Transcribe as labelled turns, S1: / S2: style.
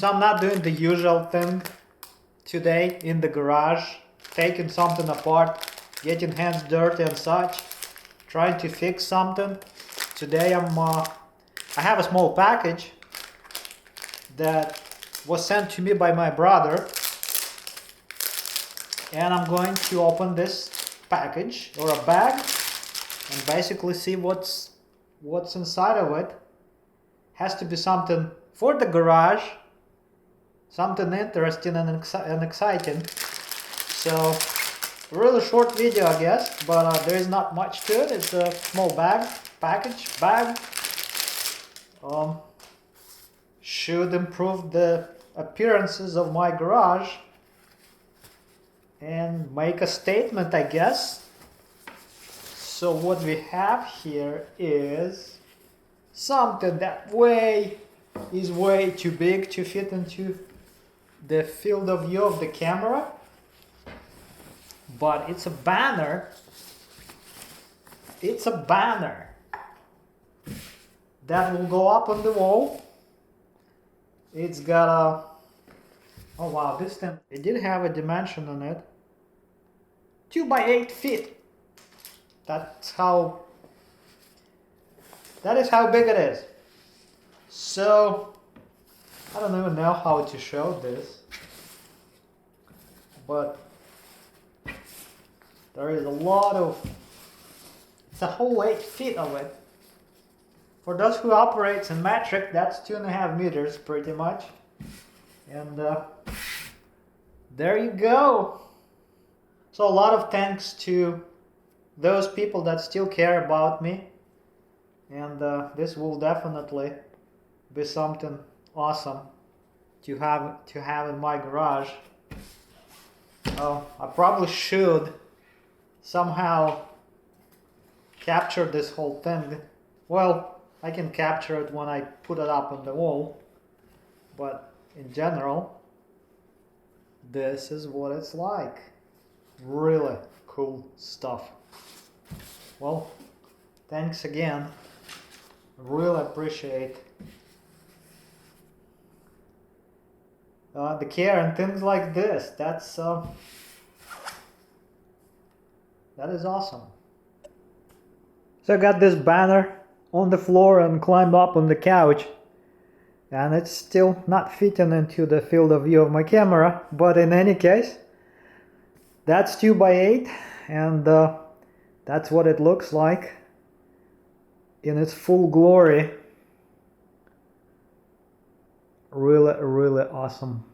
S1: So I'm not doing the usual thing today in the garage, taking something apart, getting hands dirty and such, trying to fix something. Today I have a small package that was sent to me by my brother, and I'm going to open this package or a bag and basically see what's inside of it. Has to be something for the garage, something interesting and exciting. So really short video, I guess, but there is not much to it. It's a small bag. Should improve the appearances of my garage and make a statement, I guess. So what we have here is something that is way too big to fit into the field of view of the camera, but it's a banner. It's a banner that will go up on the wall. It's got a, oh wow, this thing, it did have a dimension on it, 2 by 8 feet. That is how big it is. So I don't even know how to show this, but there is a lot of, it's a whole 8 feet of it. For those who operates in metric, that's 2.5 meters pretty much. And there you go. So a lot of thanks to those people that still care about me. And this will definitely be something awesome to have in my garage. I probably should somehow capture this whole thing. Well, I can capture it when I put it up on the wall, but in general, this is what it's like. Really cool stuff. Well, thanks again. Really appreciate the care and things like this. That is awesome. So I got this banner on the floor and climbed up on the couch, and it's still not fitting into the field of view of my camera, but in any case, that's 2 by 8, and that's what it looks like in its full glory. Really awesome.